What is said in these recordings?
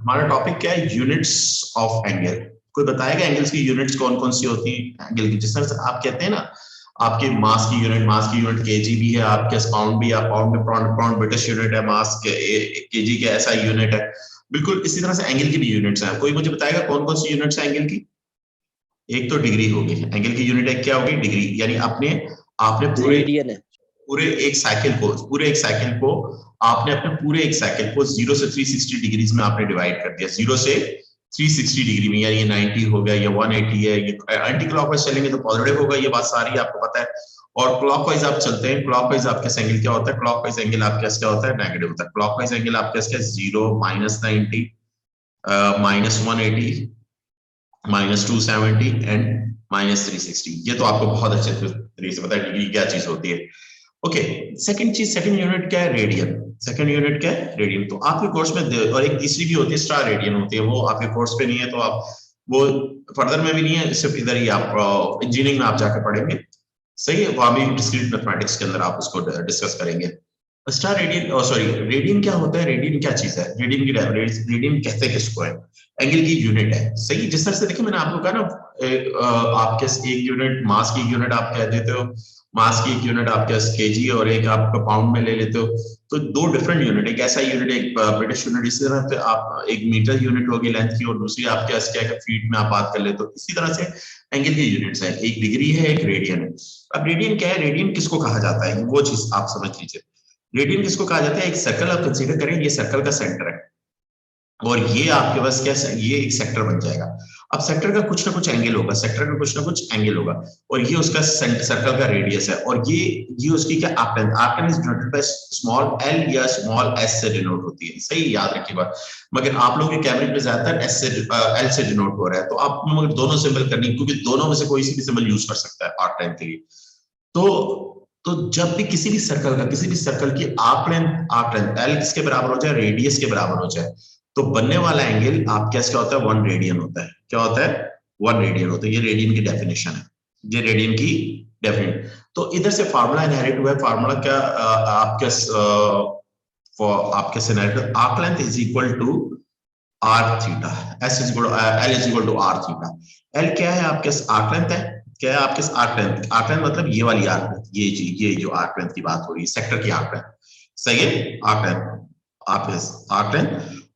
हमारा टॉपिक क्या है? Units of angle. कोई बताएगा एंगल्स की यूनिट्स कौन कौन सी होती हैं एंगल की? जिस तरह से आप कहते हैं ना, आपके मास की यूनिट केजी भी है, आपके पाउंड भी है, पाउंड में पाउंड ब्रिटिश यूनिट है, मास के केजी के ऐसा यूनिट है। बिल्कुल इसी तरह से एंगल की भी यूनिट्स हैं। कोई मुझे बताएगा कौन कौन सी यूनिट्स है एंगल की? एक तो डिग्री होगी, एंगल की यूनिट एक क्या होगी? डिग्री। यानी आपने आपने पूरे रेडियन है। पूरे एक साइकिल को आपने अपने पूरे एक साइकिल को 0 से 360 डिग्रीज में आपने डिवाइड कर दिया। 0 से 360 डिग्री में, यानी ये 90 हो गया, ये 180 है, ये एंटी क्लॉकवाइज चलेंगे तो पॉजिटिव होगा, ये बात सारी आपको पता है। और क्लॉकवाइज आप चलते हैं, क्लॉकवाइज आपका एंगल क्या होता है? क्लॉकवाइज एंगल आपका क्या होता है? नेगेटिव होता है। क्लॉकवाइज एंगल आपका क्या है? 0, -90, -180, -270 एंड -360। ये तो आपको बहुत अच्छे तरीके से पता है डिग्री क्या चीज होती है। ओके, सेकंड यूनिट क्या है? रेडियन। सेकंड यूनिट क्या है? रेडियन। तो आपके कोर्स में और एक तीसरी भी होती है, स्टार रेडियन होती है। वो आपके कोर्स पे नहीं है, तो आप वो फर्दर में भी नहीं है, सिर्फ इधर ही आप इंजीनियरिंग में आप जाके पढ़ेंगे। सही है, वहां भी डिस्क्रीट मैथमेटिक्स के अंदर आप उसको डिस्कस करेंगे। स्टार रेडियन, सॉरी, रेडियन क्या होता है? रेडियन क्या चीज है? रेडियन कहते हैं किसको है? एंगल की यूनिट है। सही। जिस तरह से देखिए मैंने आपको कहा ना, आपके एक यूनिट मास की यूनिट आप कह देते हो, मास की एक यूनिट आपके केजी और एक आप पाउंड में ले लेते हो, तो दो डिफरेंट यूनिट, एक ऐसा यूनिट, एक ब्रिटिश यूनिट। इसी तरह से आप एक मीटर यूनिट होगी लेंथ की, और दूसरी आपके क्या है फीट में आप बात कर लेते हो। इसी तरह से एंगल की यूनिट्स है, एक डिग्री है, एक रेडियन है। अब रेडियन क्या है? रेडियन किसको कहा जाता है, वो चीज आप समझ लीजिए। रेडियन किसको कहा जाता है? एक सर्कल आप कंसीडर करें, ये सर्कल का सेंटर है, और ये आपके पास क्या, ये एक सेक्टर बन जाएगा। अब सेक्टर का कुछ ना कुछ एंगल होगा, सेक्टर का कुछ ना कुछ एंगल होगा, और ये उसका सर्कल का रेडियस है, और ये उसकी क्या, arc is denoted by small L या स्मॉल एस से डिनोट होती है। सही याद रखिएगा। मगर आप लोगों के कैमरे में ज्यादातर एस से एल से डिनोट हो रहा है, तो आप मगर दोनों सिंबल करनी, क्योंकि दोनों में से कोई सी भी सिंबल यूज कर सकता है आर्क टाइम के लिए। तो जब भी किसी भी सर्कल की आर्क लेंथ एल किसके बराबर हो जाए? रेडियस के बराबर हो जाए, तो बनने वाला एंगल आप क्या होता है? 1 रेडियन होता है। क्या होता है? 1 रेडियन होता है। ये रेडियन की डेफिनेशन है, ये रेडियन की डेफिनेशन। तो इधर से फार्मूला इनहेरिट हुआ है। फार्मूला क्या आपके scenario, arc length is equal to R theta, S is equal L is equal to R theta. L क्या है? आपके आर्क लेंथ है। क्या है आपके आर्क लेंथ? आर्क लेंथ मतलब ये वाली आर्क लेंथ, ये जो आर्क लेंथ की बात हो रही है, सेक्टर की आर्क लेंथ। सही है, आर्क लेंथ, आर्क लेंथ।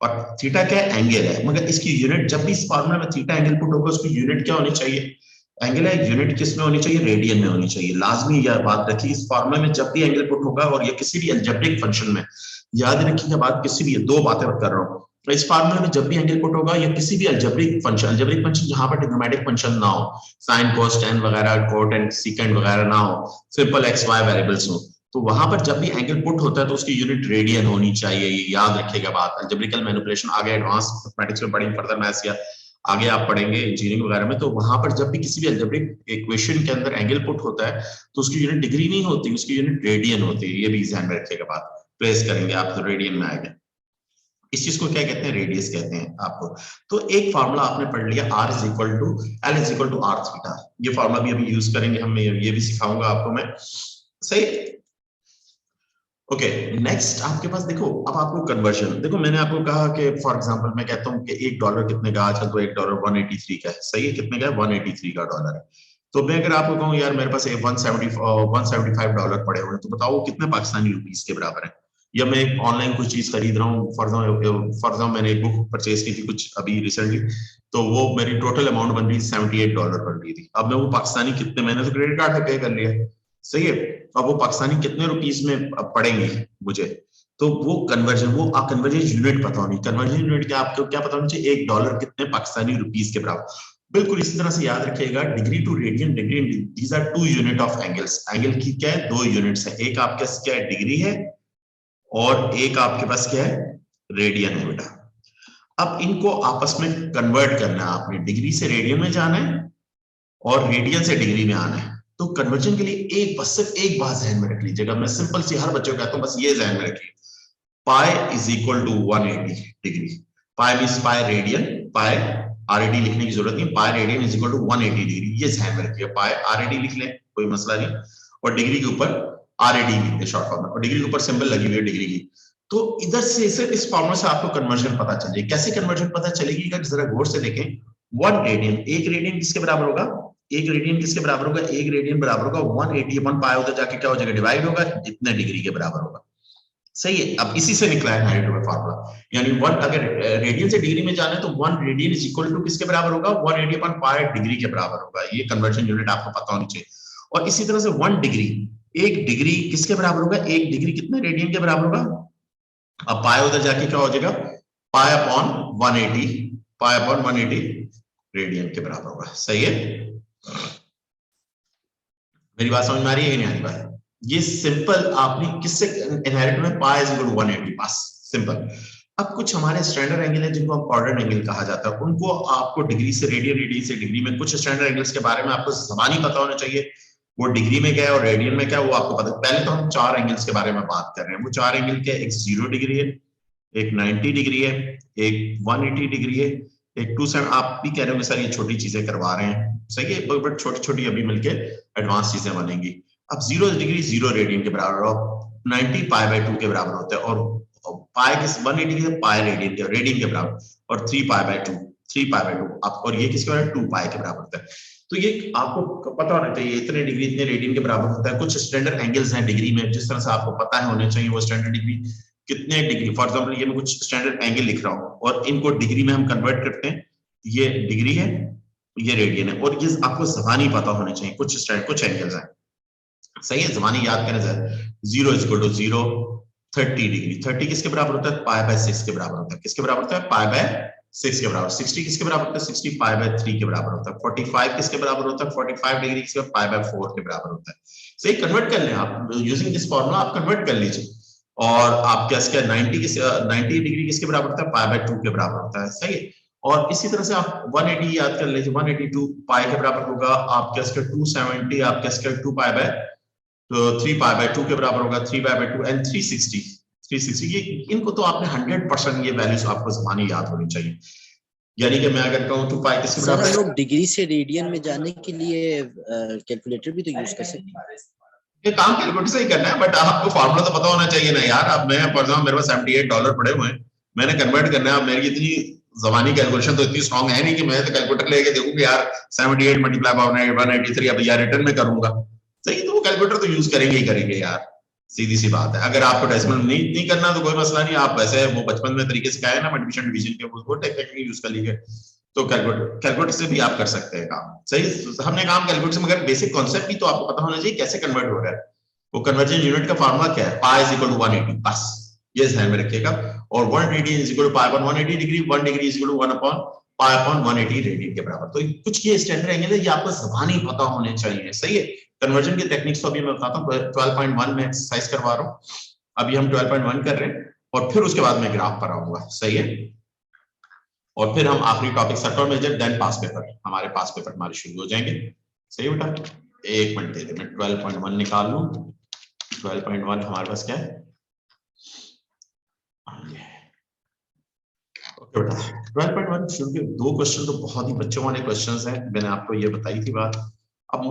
और थीटा क्या है? एंगल है। मगर इसकी यूनिट, जब भी इस फार्मूला में थीटा एंगल पुट होगा, उसकी यूनिट क्या होनी चाहिए? एंगल है, यूनिट किस में होनी चाहिए? रेडियन में होनी चाहिए। लाजमी यह बात रखिए, इस फार्मूला में जब भी एंगल पुट होगा, और ये किसी भी अलजेब्रिक फंक्शन में, याद रखिएगा बात, किसी भी, दो बातें कर रहा हूँ। तो इस फार्मूला में जब भी एंगल पुट होगा, या किसी भी अलजेब्रिक फंक्शन जहां पर ट्रिग्नोमेट्रिक फंक्शन ना हो, साइन कोस टेन वगैरह, कोट एंड सीकेंट वगैरह ना हो, सिंपल एक्स वाई वेरिएबल्स हो, तो वहां पर जब भी एंगल पुट होता है तो उसकी यूनिट रेडियन होनी चाहिए। ये याद रखिएगा बात। अलजेब्रिकल मैनिपुलेशन आगे एडवांस मैथमेटिक्स में पढ़ेंगे, फर्दर मैथ्स या आगे आप पढ़ेंगे इंजीनियरिंग वगैरह में, तो वहां पर जब भी किसी भी अलजेब्रिक इक्वेशन के अंदर एंगल पुट होता है, तो उसकी यूनिट डिग्री नहीं होती, उसकी यूनिट रेडियन होती है। ये भी ध्यान में रखिएगा बात। प्लेस करेंगे आप तो रेडियन में आएगा। इस चीज को क्या कहते हैं? रेडियस कहते हैं आपको। तो एक फार्मूला आपने पढ़ लिया, R is equal to L is equal to R theta. ये फार्मूला भी अभी यूज करेंगे हम, ये भी सिखाऊंगा आपको मैं। सही। ओके, नेक्स्ट आपके पास देखो, अब आपको कन्वर्जन देखो। मैंने आपको कहा कि फॉर एग्जांपल मैं कहता हूं कि $1 कितने का? आजकल तो $1 183 का है। सही है, कितने का है? 183 का डॉलर है। तो मैं अगर आपको कहूं यार मेरे पास $175 पड़े हुए हैं, तो बताओ कितने पाकिस्तानी रुपीस के बराबर है? या मैं ऑनलाइन कुछ चीज खरीद रहा हूँ, फॉर एग्जाम्पल मैंने एक बुक परचेज की थी कुछ अभी रिसेंटली, तो वो मेरी टोटल अमाउंट बन रही $78 बन रही थी। अब मैं वो पाकिस्तानी कितने, मैंने तो क्रेडिट कार्ड पे पे कर लिया। सही है। अब वो पाकिस्तानी कितने रुपीस में पड़ेंगे मुझे? तो वो कन्वर्जन, वो कन्वर्जन यूनिट पता होनी। कन्वर्जन यूनिट क्या आपको क्या पता होनी चाहिए? $1 कितने पाकिस्तानी रुपीस के बराबर। बिल्कुल इसी तरह से याद रखिएगा, degree to radian, degree, these are 2 unit of angles. Angle की क्या है? 2 यूनिट्स है। एक आपके पास क्या है? डिग्री है, और एक आपके पास क्या है? रेडियन है बेटा। अब इनको आपस में कन्वर्ट करना है आपने, डिग्री से रेडियन में जाना है और रेडियन से डिग्री में आना है। तो कन्वर्जन के लिए एक बस सिर्फ एक बात ध्यान में रख लीजिएगा, मैं सिंपल सी हर बच्चे को कहता हूं, बस ये ध्यान में रखिए, pi is equal to 180 degree. Pi means pi radian, pi RAD लिखने की जरूरत नहीं, pi radian is equal to 180 degree. ये ध्यान में रखिए, पाई आरएडी लिख लें, कोई मसला नहीं, और डिग्री के ऊपर आरएडी लिख दें शॉर्ट फॉर्म में, और डिग्री के ऊपर सिंबल लगी हुई है डिग्री की। तो इधर से सिर्फ इस फॉर्मूला से आपको कन्वर्जन पता चल जाएगी। कैसे कन्वर्जन पता चलेगी, अगर जरा गौर से देखें, 1 रेडियन, एक रेडियन किसके बराबर होगा, एक रेडियन किसके बराबर होगा, एक रेडियन बराबर होगा 180 अपॉन पाई, उधर जाके क्या हो जाएगा, डिवाइड होगा, इतने डिग्री के बराबर होगा। सही है, अब इसी से निकला है हाइड्रोजन फार्मूला, यानी 1 अगर रेडियन से डिग्री में जाना है तो 1 रेडियन इज इक्वल टू किसके बराबर होगा, 180 अपॉन पाई डिग्री के बराबर होगा। ये कन्वर्जन यूनिट आपको पता होनी चाहिए। और इसी तरह से 1 डिग्री, एक डिग्री किसके बराबर होगा, एक डिग्री कितने रेडियन के बराबर होगा, अब पाई उधर जाके क्या हो जाएगा, पाई अपॉन 180, पाई अपॉन 180 रेडियन के बराबर होगा। सही है, मेरी बात समझ में आ रही है कि नहीं आ रही बात? ये सिंपल आपने किससे इनहेरिट में, पाई इज इक्वल टू 180, बस सिंपल। अब कुछ हमारे स्टैंडर्ड एंगल है जिनको क्वाड्रेंट एंगल कहा जाता है, उनको आपको डिग्री से रेडियन, रेडियन से डिग्री में, कुछ स्टैंडर्ड एंगल्स के बारे में आपको ज़बानी पता होना चाहिए, वो डिग्री में क्या है और रेडियन में क्या है वो आपको पता है। पहले तो हम 4 एंगल्स के बारे में बात कर रहे हैं। वो 4 एंगल के, एक 0 डिग्री है, एक 90 डिग्री है, एक 180 डिग्री है, एक 270। आप भी कह रहे होंगे सर ये छोटी चीजें करवा रहे हैं, सही है, बट छोटी छोटी अभी मिलके एडवांस चीजें बनेंगी। अब 0 डिग्री 0 रेडियन के बराबर और 90 पाई बाय 2 के बराबर होता है, और पाई किस 180 के पाई रेडियन के बराबर, और 3 पाई बाय 2, 3 पाई बाय 2 आप, और ये किसके बराबर, 2 पाई के बराबर होता है। तो ये आपको पता होना चाहिए, इतने डिग्री इतने रेडियन के बराबर होता है। कुछ स्टैंडर्ड एंगल्स हैं डिग्री में, जिस तरह से आपको पता है होने चाहिए वो स्टैंडर्ड डिग्री कितने डिग्री। फॉर एग्जांपल ये मैं कुछ स्टैंडर्ड एंगल लिख रहा हूँ और इनको डिग्री में हम कन्वर्ट करते हैं, ये डिग्री है, ये रेडियन है, और ये आपको ज़बानी पता होने चाहिए। कुछ एंगल्स हैं, सही है, ज़बानी याद करने से 0 इज इक्वल टू 0, 30 डिग्री, 30 किसके बराबर होता है, पाई बाय 6 के बराबर होता है। किसके बराबर होता है, पाई बाय 6 के बराबर। 60 किसके बराबर होता है, 60 पाई बाय 3 के बराबर होता है। 45 किसके बराबर होता है, 45 डिग्री किसके, पाई बाय 4 के बराबर होता है। सही, कन्वर्ट कर लें आप यूजिंग दिस फॉर्मूला, आप कन्वर्ट कर लीजिए। और आप क्या 90 डिग्री किसके बराबर होता है, पाई बाय 2 के बराबर होता है। सही है, और इसी तरह से आप 180 याद कर लीजिए, 182 पाई के बराबर होगा। आप क्या 270 आप क्या 2 पाई बाय, तो 3 पाई बाय 2 के बराबर होगा, 3 पाई बाय 2 एंड 360 ये, इनको तो आपने 100% ये वैल्यूज आपको ज़बानी याद होनी चाहिए। यानी कि मैं अगर कहूं 2 पाई किसके बराबर है, लोग डिग्री से रेडियन में जाने के लिए कैलकुलेटर भी तो यूज कर सकते हैं। ये काम कैलकुलेटर से ही करना है, बट आपको फार्मूला तो पता होना चाहिए ना यार। अब मैं फॉर एग्जांपल मेरे पास $78 पड़े हुए हैं, मैंने कन्वर्ट करना है। अब मेरी इतनी ज़बानी कैलकुलेशन तो इतनी स्ट्रांग है नहीं कि मैं तो कैलकुलेटर लेके देखूं कि यार 78 मल्टीप्लाई बाय 183 अब यार रिटर्न में करूंगा। सही, तो वो कैलकुलेटर तो यूज करेंगे ही करेंगे यार, सीधी सी बात है। अगर आपको डेसिमल नहीं करना तो कोई मसला नहीं, आप वैसे वो बचपन में तरीके से खाए ना मल्टीप्लिकेशन डिवीजन के, वो टेक्निक यूज कर लीजिए, तो कैलकुलेटर से भी आप कर सकते हैं काम। सही, हमने काम कैलकुलेटर से, मगर बेसिक कॉन्सेप्ट भी तो आपको पता होना चाहिए कैसे कन्वर्ट हो रहा है। वो कन्वर्जन यूनिट का फार्मूला क्या है, पाई इज इक्वल टू 180, बस ये ध्यान में रखिएगा। और 1 radian is equal to pi upon 180 degree, 1 degree is equal to 1 upon pi upon 180 radian के बराबर। तो कुछ ये स्टैंडर्ड एंगल है, ये आपको ज़बानी पता होने चाहिए। सही है, कन्वर्जन की टेक्निक्स तो अभी मैं बताता हूँ, 12.1 में एक्सरसाइज करवा रहा हूँ, अभी हम 12.1 कर रहे हैं, और फिर उसके बाद मैं ग्राफ पर आऊंगा। सही है, और फिर हम आखिरी topic sector measure, then past paper, हमारे पास पेपर हमारे शुरू हो जाएंगे। सही बेटा, एक मिनट दे दे, मैं 12.1 निकाल लूं। 12.1 हमारे पास क्या है, ओके बेटा 12.1 शुरू के 2 क्वेश्चन तो बहुत ही बच्चों वाले क्वेश्चंस हैं, मैंने आपको ये बताई थी बात। अब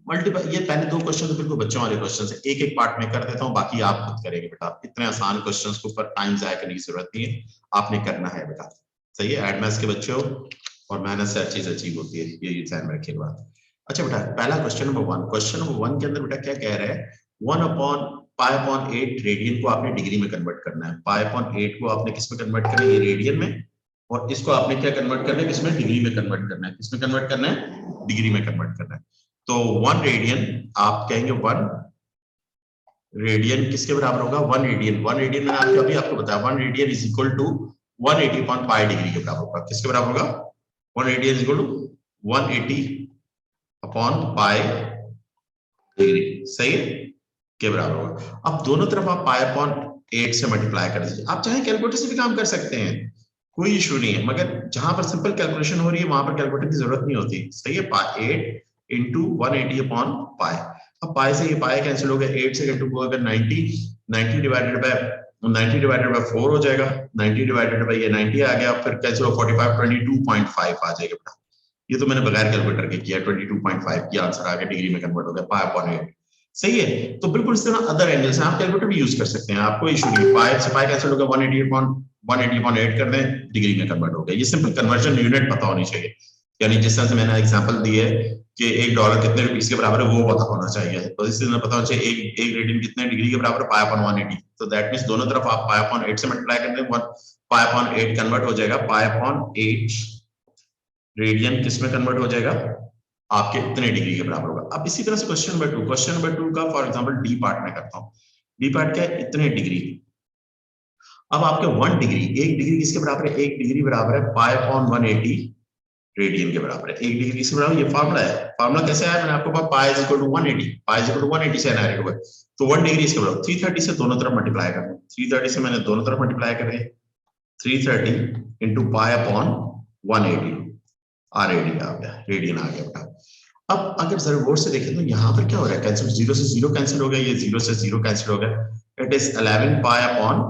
मल्टीपल, ये पहले 2 क्वेश्चन तो बिल्कुल बच्चों वाले क्वेश्चंस हैं, एक एक पार्ट में कर देता हूँ, बाकी आप खुद करेंगे बेटा। इतने आसान क्वेश्चंस के ऊपर टाइम जाया करने की जरूरत नहीं है, आपने करना है बेटा। सही है, एड मैथ्स के बच्चे हो और मेहनत से हर चीज अचीव होती है, ये ध्यान में रखिएगा बात। अच्छा बेटा, पहला क्वेश्चन नंबर 1, क्वेश्चन नंबर 1 के अंदर बेटा क्या कह रहा है, 1 अपॉन पाई अपॉन 8 रेडियन को आपने डिग्री में कन्वर्ट करना है। पाई अपॉन 8 को आपने किस में कन्वर्ट करना है, ये रेडियन में, और इसको आपने क्या कन्वर्ट करना है, किसमें, डिग्री में कन्वर्ट करना है। किसमें कन्वर्ट करना है, डिग्री में कन्वर्ट करना है। तो 1 रेडियन आप कहेंगे 1 रेडियन किसके बराबर होगा, 1 रेडियन मैंने आपको अभी आपको बताया, 1 radian is equal to 180 upon pi degree के बराबर होगा। किसके बराबर होगा, 1 radian is equal to 180 upon pi degree, सही है, के बराबर होगा। अब दोनों तरफ आप पाई अपॉन 8 से मल्टीप्लाई कर दीजिए। आप चाहे कैलकुलेटर से भी काम कर सकते हैं, कोई इशू नहीं है, मगर जहां पर सिंपल कैलकुलेशन हो रही है वहां पर कैलकुलेटर की जरूरत नहीं होती। सही है, 8 इंटू 180 अपॉन पाई। अब पाई से ये पाई कैंसिल हो गया, 8 से इंटू को अगर 90 डिवाइडेड बाय 4 हो जाएगा, 90 डिवाइडेड बाय ये 90 आ गया, फिर कैंसिल हो 45, 22.5 आ जाएगा बेटा। ये तो मैंने बगैर कैलकुलेटर के किया, 22.5 की आंसर आ गया, डिग्री में कन्वर्ट हो गया पाई अपॉन 8। सही है। तो बिल्कुल इस तरह अदर एंगल्स हैं, आप कैलकुलेटर भी यूज कर सकते हैं, आपको इशू नहीं। पाई से पाई कैंसिल हो गया, 180/8 कर दें, डिग्री में कन्वर्ट हो गया। ये सिंपल कन्वर्जन यूनिट पता होनी चाहिए, यानी जिस तरह से मैंने एग्जांपल दी है कि $1 कितने रुपीस के बराबर है वो पता होना चाहिए, तो इसी तरह पता होना चाहिए एक रेडियन कितने डिग्री के बराबर है, पाई/180। तो दैट मींस दोनों तरफ आप पाई/8 से मल्टीप्लाई कर दें, पाई/8 कन्वर्ट हो जाएगा, पाई/8 रेडियन किस में कन्वर्ट हो जाएगा, आपके इतने डिग्री के बराबर होगा। अब इसी तरह से क्वेश्चन नंबर 2 का फॉर एग्जांपल डी पार्ट में करता हूं। डी पार्ट क्या है, इतने डिग्री। अब आपके 1 डिग्री, 1 डिग्री किसके बराबर है, 1 डिग्री बराबर है पाई/180 रेडियन के बराबर है। 1 डिग्री किसके बराबर, ये फार्मूला है। फार्मूला कैसे आया, मैंने आपको pi is equal to 180, pi is equal to 180 से एनआर हुआ, तो 1 डिग्री इसके बराबर 330 से दोनों तरफ मल्टीप्लाई कर, 330 से मैंने दोनों तरफ मल्टीप्लाई कर दिया, 330 इनटू पाई/180 रेडियन आ गया, रेडियन आ गया बेटा। अब अगर जरा गौर से देखें तो यहाँ पर क्या हो रहा है, कैंसिल, 0 से 0 कैंसिल हो गया, ये 0 से 0 कैंसिल हो गया, इट इज 11 पाई/3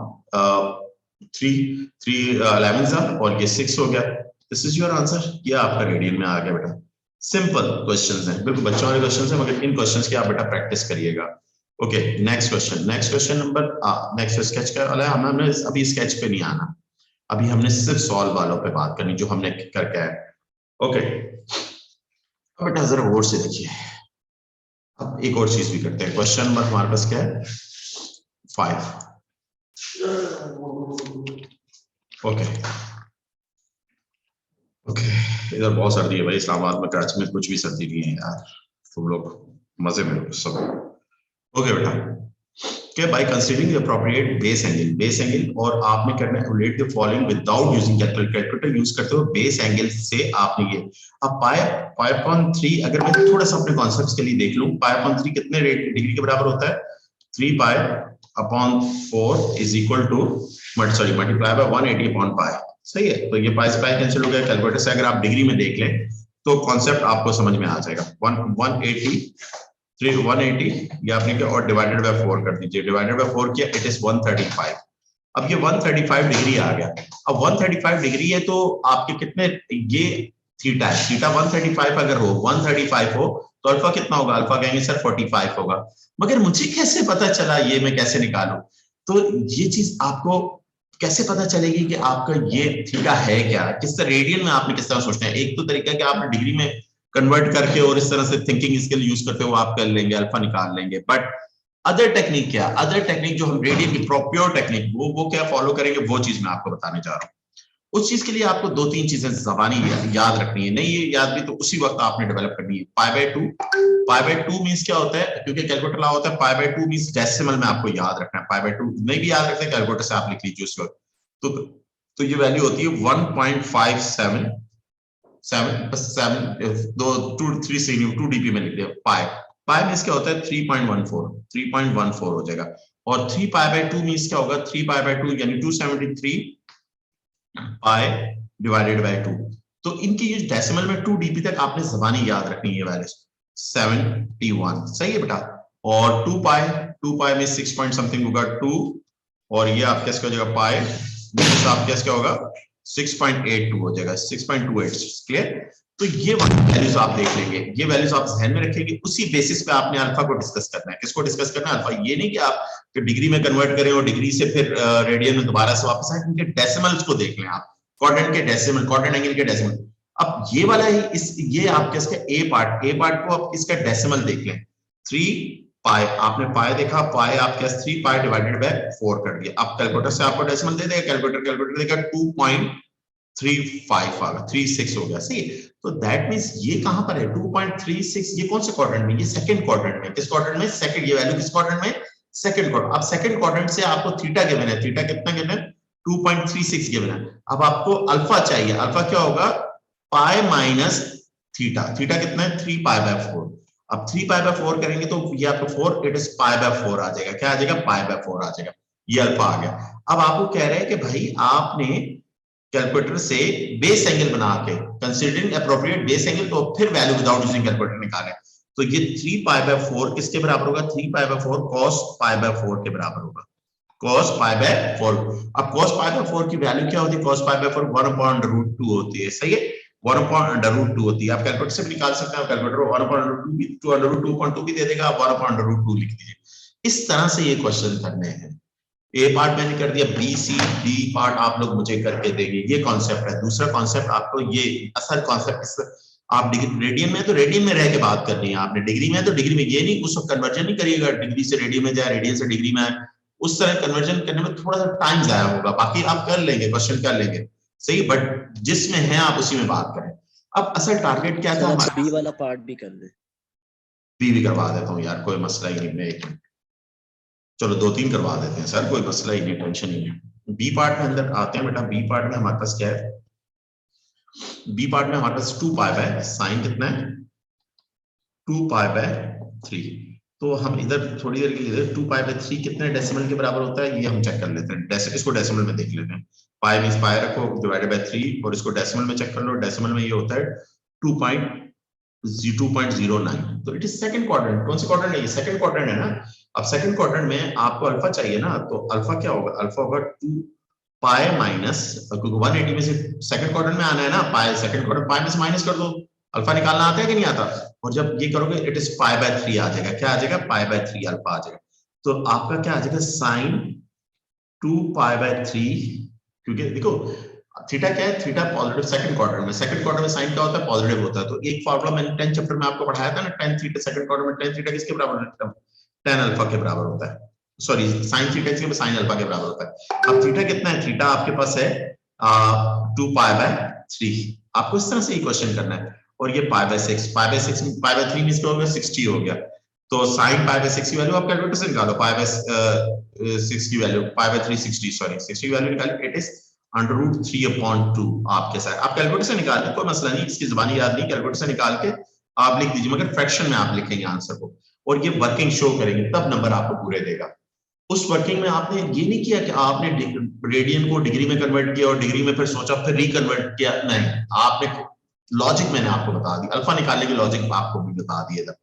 और ये 6 हो गया। दिस इज योर आंसर, ये आपका रेडियन में आ गया बेटा। सिंपल क्वेश्चंस हैं, बिल्कुल बच्चों वाले क्वेश्चंस हैं, मगर इन क्वेश्चंस की आप बेटा प्रैक्टिस करिएगा। Okay, next question number, next sketch का वाला है, हमने अभी स्केच पे नहीं आना, अभी हमने सिर्फ सॉल्व वालों पे बात करनी जो हमने करके आए। ओके, बेटा जरा गौर से देखिए, अब एक और चीज भी करते हैं। क्वेश्चन नंबर हमारे पास क्या है, 5। ओके ओके, इधर बहुत सर्दी है भाई, इस्लामाबाद में, कराची में कुछ भी सर्दी नहीं है यार, तुम लोग मजे में हो सब। ओके बेटा, क्या by considering the appropriate base angle, और आपने करना है relate the following without using calculator use करते हो बेस एंगल से आपने ये। अब पाई/3 अगर मैं थोड़ा सा अपने कॉन्सेप्ट्स के लिए देख लूं, पाई/3 कितने डिग्री के बराबर होता है, 3π/4 is equal to multiply by 180/पाई। सही है, तो ये पाई से पाई कैंसिल हो गया, कैलकुलेटर से अगर आप डिग्री में देख लें तो कॉन्सेप्ट आपको समझ में आ जाएगा। 180 ये आपने क्या, और डिवाइडेड बाय 4 कर दीजिए, डिवाइडेड बाय 4 किया, इट इज 135। अब ये 135 डिग्री आ गया। अब 135 डिग्री है तो आपके कितने, ये थीटा है, थीटा 135 अगर हो, 135 हो तो अल्फा कितना होगा, अल्फा कहेंगे सर 45 होगा। मगर मुझे कैसे पता चला, ये मैं कैसे निकालूं, तो ये चीज आपको कैसे पता चलेगी कि आपका ये थीटा है क्या, किस तरह रेडियन में आपने किस तरह सोचना है। एक तो तरीका कि आपने डिग्री में कन्वर्ट करके और इस तरह से थिंकिंग स्किल यूज करते हो आप कर लेंगे, अल्फा निकाल लेंगे, बट अदर टेक्निक क्या, अदर टेक्निक जो हम रेडियन की प्योर टेक्निक वो क्या फॉलो करेंगे, वो चीज मैं आपको बताने जा रहा हूँ। उस चीज के लिए आपको 2-3 चीजें जबानी याद रखनी है, नहीं ये याद भी तो उसी वक्त आपने डेवलप करनी है। पाई/2 मींस क्या होता है, क्योंकि कैलकुलेटर ला होता है, पाई/2 मींस डेसिमल में आपको याद रखना है, पाई/2 नहीं भी याद रखते कैलकुलेटर से आप लिख लीजिए उस वक्त। तो ये वैल्यू होती है 1.577 2 dp में लिख दिया। पाई मींस क्या होता है 3.14 हो जाएगा, और 3π/2 मींस क्या होगा, 3π/2 यानी 273 पाई डिवाइडेड बाय 2। तो इनकी ये डेसिमल में 2 dp तक आपने जबानी याद रखनी है वैल्यू 71। सही है बेटा, और 2 पाई में 6 पॉइंट समथिंग होगा 2, और ये आपका कैसे हो जाएगा, पाई आप क्या होगा 6.82 हो जाएगा, 6.28। क्लियर, तो ये वैल्यूज आप देख लेंगे, ये वैल्यूज आप ध्यान में रखेंगे, उसी बेसिस पे आपने अल्फा को डिस्कस करना है। किसको डिस्कस करना है, अल्फा। ये नहीं कि आप डिग्री में कन्वर्ट करें और डिग्री से फिर रेडियन में दोबारा से वापस आए, इनके डेसिमल्स को देख लें आप, क्वाड्रेंट के डेसिमल, क्वाड्रेंट एंगल के डेसिमल। अब ये वाला है ये आपके इसका ए पार्ट को आप इसका डेसिमल देख लें, 3 पाई, आपने पाई देखा, पाई आपके 3 पाई डिवाइडेड बाय 4 कर दिया। अब कैलकुलेटर से आपको डेसिमल दे देगा, कैलकुलेटर देगा 2.35 आ गया, 36 हो गया। सही, तो दैट मींस ये कहां पर है 2.36, ये कौन से क्वाड्रेंट में, ये सेकंड क्वाड्रेंट में। किस क्वाड्रेंट में, सेकंड। ये वैल्यू किस क्वाड्रेंट में, सेकंड क्वाड्रेंट। अब सेकंड क्वाड्रेंट से आपको थीटा गिवन है, थीटा कितना गिवन है 2.36 गिवन है। अब आपको अल्फा चाहिए, अल्फा क्या होगा, पाई माइनस थीटा, थीटा कितना है 3π/4। अब 3π/4 करेंगे तो ये आपको 4, इट इज π/4 आ जाएगा, क्या आ जाएगा, π/4 आ जाएगा, ये अल्फा आ गया। अब आपको कह रहे हैं कि भाई आपने कैलकुलेटर से बेस एंगल बना के कंसीडरिंग एप्रोप्रिएट बेस एंगल, तो फिर वैल्यू विदाउट यूजिंग कैलकुलेटर निकालें, तो ये 3π/4 किसके बराबर होगा, 3π/4 cos π/4 के बराबर होगा, cos π/4। अब cos π/4 की वैल्यू क्या होती है, cos π/4 1/√2 होती है। सही है, 1/√2 होती है। आप कैलकुलेटर से भी निकाल सकते हैं, कैलकुलेटर 1/√2 भी 2/√2.2 भी दे देगा, आप 1/√2 लिख दीजिए। इस तरह से ये क्वेश्चन करने हैं। ए पार्ट मैंने कर दिया, बी सी डी पार्ट आप लोग मुझे करके देंगे, ये कॉन्सेप्ट है। दूसरा कॉन्सेप्ट आपको ये असल कॉन्सेप्ट, आप रेडियन में तो रेडियन में रह के बात करनी है आपने, डिग्री में तो डिग्री में, ये नहीं उसको कन्वर्जन नहीं करिएगा डिग्री से रेडियन में जाए, रेडियन से डिग्री में आए, उस तरह कन्वर्जन करने में थोड़ा सा टाइम जाया होगा, बाकी आप कर लेंगे, क्वेश्चन कर लेंगे सही, बट जिसमें है आप उसी में बात करें। अब असल टारगेट क्या था हमारा, बी वाला पार्ट भी कर दे। बी भी करवा देता हूँ यार, कोई मसला ही नहीं, एक मिनट, चलो 2-3 करवा देते हैं सर, कोई मसला ही नहीं, टेंशन ही नहीं। बी पार्ट में अंदर आते हैं बेटा, बी पार्ट में हमारे पास क्या है, बी पार्ट में हमारे पास 2 पाई बाय साइन कितना है 2 पाई बाय 3। तो हम इधर थोड़ी देर के लिए 2 पाई बाय 3 कितने डेसिमल के बराबर होता है, ये हम चेक कर लेते हैं, इसको डेसिमल में देख लेते हैं। पाई मींस पाई रखो डिवाइडेड बाय 3 और इसको डेसिमल में चेक कर लो, डेसिमल में ये होता है 2.09। तो इट इज सेकंड क्वाड्रेंट। कौन सी क्वाड्रेंट है ये, सेकंड क्वाड्रेंट है ना। अब सेकंड क्वाड्रेंट में आपको अल्फा चाहिए ना, तो अल्फा क्या होगा, अल्फा होगा 2 पाई माइनस, क्योंकि 180 में से सेकंड क्वाड्रेंट में आना है ना, पाई सेकंड क्वाड्रेंट, पाई में से माइनस कर दो, अल्फा निकालना आता है कि नहीं आता, और जब ये करोगे इट इज पाई बाय 3 आ जाएगा, क्या आ जाएगा, पाई बाय 3 अल्फा आ जाएगा। तो आपका क्या आ जाएगा, साइन 2 पाई बाय 3, क्योंकि देखो थीटा क्या है, थीटा पॉजिटिव सेकंड क्वाड्रेंट में, सेकंड क्वाड्रेंट में साइन क्या होता है, पॉजिटिव होता है। तो एक फार्मूला मैंने 10 चैप्टर में आपको पढ़ाया था ना, tan थीटा सेकंड क्वाड्रेंट में tan थीटा किसके बराबर होता है, tan अल्फा के बराबर होता है, सॉरी sin थीटा किसके, sin अल्फा के बराबर होता है। अब थीटा कितना है, थीटा आपके पास है 2 पाई बाय 3। आपको इस तरह से ये क्वेश्चन करना है, और ये pi by 6, pi by 6 pi by 3 means क्या हो गया, 60 हो गया। तो sin पाई बाय 6 की वैल्यू आप कैलकुलेटर से निकालो, पाई बाय 6 की वैल्यू, पाई बाय 3 60, सॉरी 60 की वैल्यू निकाली, इट इज √3/2 आपके साथ। आप कैलकुलेटर से निकाल लें, कोई मसला नहीं, इसकी जुबानी याद नहीं, कैलकुलेटर से निकाल के आप लिख दीजिए, मगर फ्रैक्शन में आप लिखेंगे आंसर को, और ये वर्किंग शो करेंगे, तब नंबर आपको पूरे देगा। उस वर्किंग में आपने ये नहीं किया कि आपने रेडियन को डिग्री में कन्वर्ट किया और डिग्री में फिर सोचा फिर रिकन्वर्ट किया, नहीं, आपने लॉजिक मैंने आपको बता दी, अल्फा निकालने की लॉजिक आपको भी बता दिया था।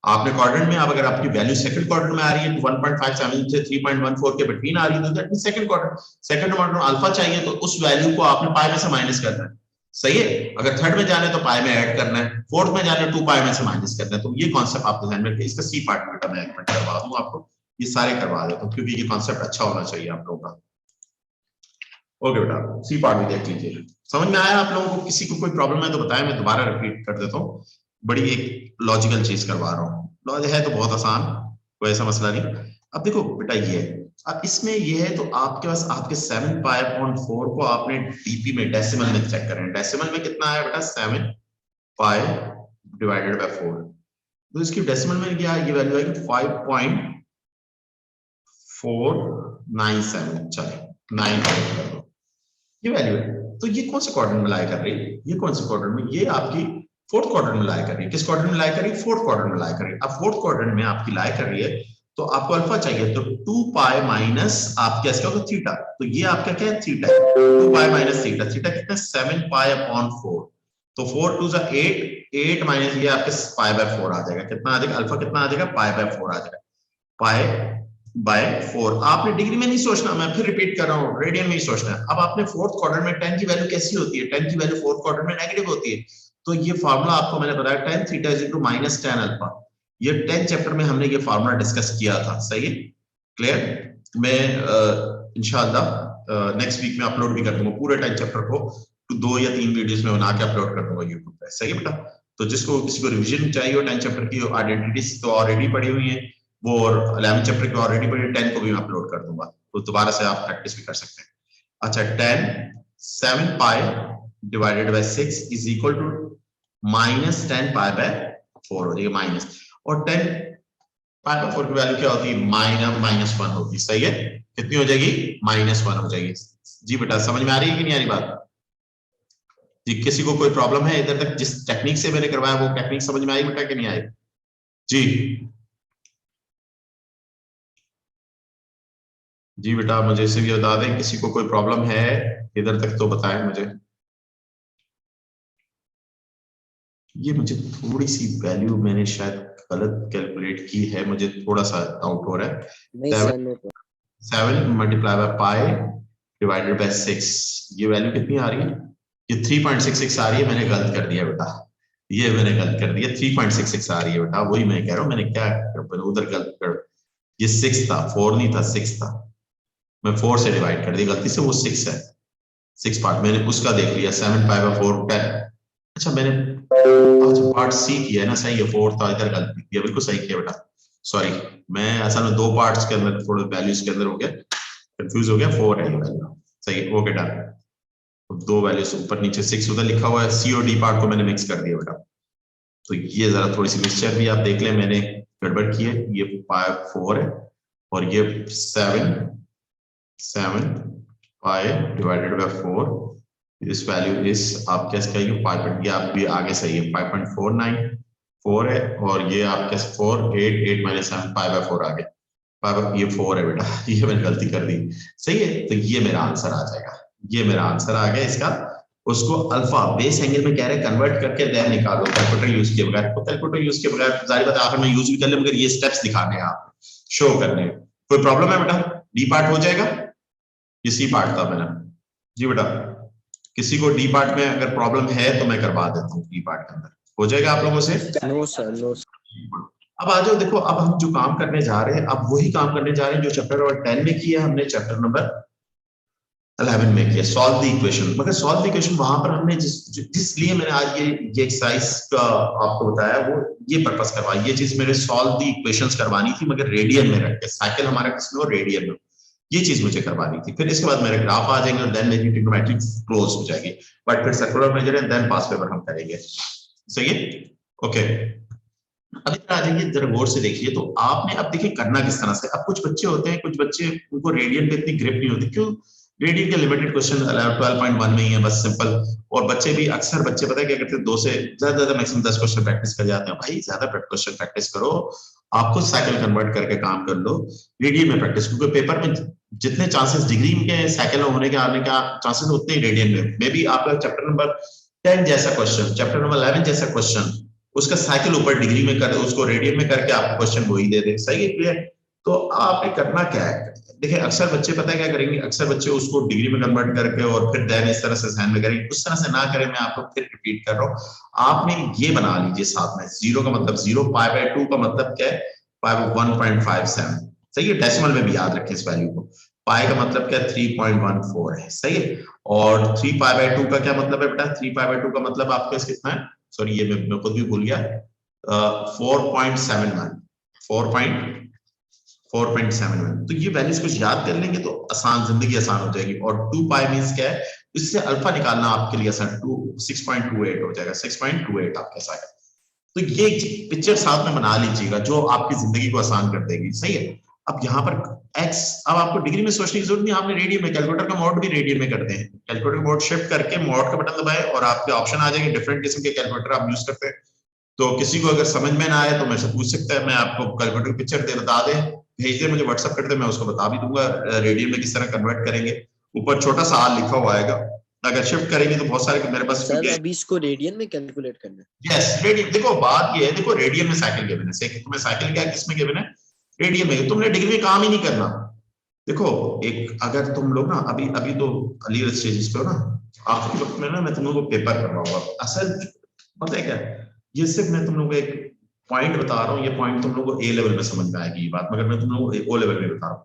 आपने क्वाड्रेंट में, अब अगर आपकी वैल्यू सेकंड क्वाड्रेंट में आ रही है 1.57 से 3.14 के बिटवीन आ रही है, तो that means second quadrant, second quadrant में अल्फा चाहिए, तो उस वैल्यू को आपने पाई में से माइनस करना है, सही है। अगर थर्ड में जाने तो पाई में ऐड करना है, फोर्थ में जाने 2 पाई में से माइनस करना है। तो ये कॉन्सेप्ट आपको ध्यान में रखिए। इसका सी पार्ट बेटा मैं एक मिनट करवा दूं आपको, ये सारे करवा देता हूं, क्योंकि ये कॉन्सेप्ट अच्छा होना चाहिए आप लोगों का। ओके बेटा, सी पार्ट भी देख लीजिए, समझ में आया आप लोगों को, किसी को कोई प्रॉब्लम है तो बताएं, मैं दोबारा रिपीट कर देता हूँ, बड़ी एक लॉजिकल चीज करवा रहा हूँ, लॉजिक है तो बहुत आसान, कोई ऐसा मसला नहीं। अब देखो बेटा ये है, अब इसमें ये है, तो आपके पास आपके 7 पाई/4 को आपने डीपी में डेसिमल में चेक करें, डेसिमल में कितना आया बेटा, 7 पाई डिवाइडेड बाय 4, तो इसकी डेसिमल में क्या ये वैल्यू आएगी 5.497, चले 9 कर दो, ये वैल्यू है। तो ये कौन से क्वाड्रेंट में लाई कर रही है, ये कौन से क्वाड्रेंट में, ये आपकी फोर्थ क्वाड्रेंट में लाई कर रही है। किस क्वाड्रेंट में लाई कर रही है, फोर्थ क्वाड्रेंट में लाई कर रही है। अब फोर्थ क्वाड्रेंट में आपकी लाई कर रही है, तो आपको अल्फा चाहिए, तो 2 पाई माइनस आप क्या होगा थीटा, तो ये आपका क्या है, थीटा है, 2 पाई माइनस थीटा, थीटा कितना 7 पाई/4, तो 4 2 जा 8, 8 माइनस ये आपके पाई बाय 4 आ जाएगा, कितना आ जाएगा, अल्फा कितना आ जाएगा, पाई बाय 4 आ जाएगा, पाई बाय 4। आपने डिग्री में नहीं सोचना, मैं फिर रिपीट कर रहा हूं, रेडियन में ही सोचना है। अब आपने फोर्थ क्वाड्रेंट में tan की वैल्यू कैसी होती है, tan की वैल्यू फोर्थ क्वाड्रेंट में नेगेटिव होती है, तो ये फार्मूला आपको मैंने बताया tan theta is equal to minus tan alpha, ये 10 चैप्टर में हमने ये फार्मूला डिस्कस किया था, सही है, क्लियर। मैं इंशाल्लाह नेक्स्ट वीक में अपलोड भी कर दूंगा पूरे 10 चैप्टर को, 2 या 3 वीडियोस में बना के अपलोड कर दूंगा यूट्यूब पे, सही है बेटा। तो जिसको किसी को रिवीजन चाहिए हो 10 चैप्टर की आइडेंटिटीज तो ऑलरेडी पढ़ी हुई है वो, और 11 चैप्टर की ऑलरेडी पढ़ी, 10 को भी मैं अपलोड कर दूंगा, तो दोबारा से आप प्रैक्टिस भी कर सकते हैं। अच्छा, 10 7 pi divided by 6 is equal to minus 10 pi by 4 हो जाएगा माइनस, और 10 पाई बाय 4 की वैल्यू क्या होती है, -1 होगी, सही है, कितनी हो जाएगी, -1 हो जाएगी। जी बेटा समझ में आ रही है कि नहीं आ रही बात जी, किसी को कोई प्रॉब्लम है इधर तक, जिस टेक्निक से मैंने करवाया वो टेक्निक समझ में आई बेटा कि नहीं आई जी। जी बेटा मुझे इसे भी बता दें, किसी को कोई प्रॉब्लम है इधर तक तो बताएं मुझे। ये मुझे थोड़ी सी वैल्यू मैंने शायद गलत कैलकुलेट की है, मुझे थोड़ा सा डाउट हो रहा है। 7 multiply by pi divided by 6, ये वैल्यू कितनी आ रही है, ये 3.66 आ रही है, मैंने गलत कर दिया बेटा, ये मैंने गलत कर दिया, 3.66 आ रही है बेटा, वही मैं कह रहा हूँ, मैंने क्या उधर गलत कर, ये 6 था, 4 नहीं था, 6 था, मैं 4 से डिवाइड कर दिया गलती से, वो 6 है, 6 पार्ट मैंने उसका देख लिया, 7 5 4 10। अच्छा मैंने अच्छा पार्ट सी किया है ना, सही है, 4 था, इधर गलत किया, बिल्कुल सही किया बेटा, सॉरी, मैं असल में 2 पार्ट्स के अंदर थोड़े वैल्यूज के अंदर हो गया, कंफ्यूज हो गया, 4 है ये वैल्यू, सही है, ओके डन। दो वैल्यूज ऊपर नीचे 6 उधर लिखा हुआ है, सी और डी पार्ट को मैंने मिक्स कर दिया बेटा, तो ये जरा थोड़ी सी मिक्सचर भी आप देख लें, मैंने गड़बड़ की है, ये 4 है और ये 7 5 divided by 4, this value is आप कैसे कहेंगे 5, ये आप भी आगे सही है, 5.49 4 है, और ये आप कैसे 4 8 8 माइनस 7 5/4 आ गया, 5 ये 4 है बेटा, ये मैंने गलती कर दी, सही है, तो ये मेरा आंसर आ जाएगा, ये मेरा आंसर आ गया इसका, उसको अल्फा बेस एंगल में कह रहे हैं कन्वर्ट करके देन निकालो, कैलकुलेटर यूज किए बगैर, तो कैलकुलेटर यूज किए बगैर जाहिर बात है आखिर में यूज भी कर ले, मगर ये स्टेप्स दिखाने हैं आप, शो करने हैं। कोई प्रॉब्लम है बेटा, डी पार्ट हो जाएगा, ये सी पार्ट था मेरा, जी बेटा, किसी को डी पार्ट में अगर प्रॉब्लम है तो मैं करवा देता हूँ, डी पार्ट के अंदर हो जाएगा आप लोगों से। No sir, no. अब आ जाओ, देखो अब हम जो काम करने जा रहे हैं, अब वही काम करने जा रहे हैं जो चैप्टर नंबर 10 में किया हमने, चैप्टर नंबर 11 में किया, सॉल्व द इक्वेशन, मगर सॉल्व द इक्वेशन वहां पर हमने जिस लिए मैंने आज ये एक्सरसाइज का आपको बताया, वो ये पर्पस करवाया, ये चीज मेरे सॉल्व द इक्वेशंस करवानी थी, मगर रेडियन में रख के, साइकिल हमारा किसमें हो, रेडियन में, ये चीज मुझे करवानी थी, फिर इसके बाद मेरे ग्राफ आ जाएंगे और देन मेरी ट्रिग्नोमेट्री क्लोज हो जाएगी, बट फिर circular measure and then past paper हम करेंगे, सही है, ओके। अब इधर आ जाइए, जरा गौर से देखिए, तो आपने अब देखिए करना किस तरह से, अब कुछ बच्चे होते हैं, कुछ बच्चे उनको रेडियन पे इतनी ग्रिप नहीं होती, क्यों, रेडियन के लिमिटेड क्वेश्चन 12.1 में ही है बस, सिंपल, और बच्चे भी अक्सर बच्चे पता है क्या करते हैं, 2 से ज्यादा मैक्सिमम 10 क्वेश्चन प्रैक्टिस कर जाते हैं, भाई ज्यादा क्वेश्चन प्रैक्टिस करो, आपको साइकिल कन्वर्ट करके काम कर लो, रेडियन में प्रैक्टिस, क्योंकि पेपर में जितने चांसेस डिग्री के साइकिल होने के आने का चांसेस उतने ही रेडियन में, मे बी आपका चैप्टर नंबर 10 जैसा क्वेश्चन, चैप्टर नंबर 11 जैसा क्वेश्चन, उसका साइकिल ऊपर डिग्री में कर, उसको रेडियन में करके आपको क्वेश्चन वही दे दे, सही है, क्लियर। तो आपने करना क्या है, देखिए अक्सर बच्चे पता है क्या करेंगे, अक्सर बच्चे उसको डिग्री में कन्वर्ट करके और फिर देन इस तरह से ध्यान में करेंगे, उस तरह से ना करें, मैं आपको फिर रिपीट कर रहा हूँ, आपने ये बना लीजिए साथ में, 0 का मतलब 0, π/2 का मतलब क्या है, 1.57, सही है, डेसिमल में भी याद रखें इस वैल्यू को, पाई का मतलब क्या है, 3.14 है, सही है, और 3π/2 का क्या मतलब है बेटा, 3π/2 का मतलब आपके कितना है, सॉरी ये मैं खुद भी भूल गया, 4.71, 4.71, तो ये वैल्यूज कुछ याद कर लेंगे तो आसान, जिंदगी आसान हो जाएगी, और 2π मींस क्या है, इससे अल्फा निकालना आपके लिए आसान, 6.28 हो जाएगा, 6.28 आपके साथ, तो ये पिक्चर साथ में बना लीजिएगा जो आपकी जिंदगी को आसान कर देगी, सही है। अब यहाँ पर x, अब आपको डिग्री में सोचने की जरूरत नहीं, आपने रेडियन में, कैलकुलेटर का मोड भी रेडियन में करते हैं, कैलकुलेटर मोड शिफ्ट करके मोड का बटन दबाएं और आपके ऑप्शन आ जाएंगे, डिफरेंट किस्म के कैलकुलेटर आप यूज करते हैं, तो किसी को अगर समझ में ना आए तो मेरे से पूछ सकता है, मैं आपको कैलकुलेटर की पिक्चर बता दे, भेज दे मुझे व्हाट्सएप कर दे, मैं उसको बता भी दूंगा रेडियन में किस तरह कन्वर्ट करेंगे, ऊपर छोटा सा आर लिखा हुआ आएगा, अगर शिफ्ट करेंगे तो बहुत सारे मेरे पास, सर अभी इसको रेडियन में कैलकुलेट करना है। यस रेडियन, देखो बात ये है, देखो रेडियन में साइकिल गिवन है, तुम्हें साइकिल क्या किसमें गिवन है, रेडियन में, तुमने डिग्री में काम ही नहीं करना, देखो एक अगर तुम लोग ना अभी अभी तो अर्ली स्टेजेस पे हो ना, आखिरी वक्त में ना मैं तुम लोगों को पेपर करवाऊंगा, असल पता है क्या, ये सिर्फ मैं तुम लोगों को एक पॉइंट बता रहा हूँ, ये पॉइंट तुम लोगों को ए लेवल में समझ में आएगी ये बात, मगर मैं तुम लोगों को ओ लेवल में बता रहा हूँ,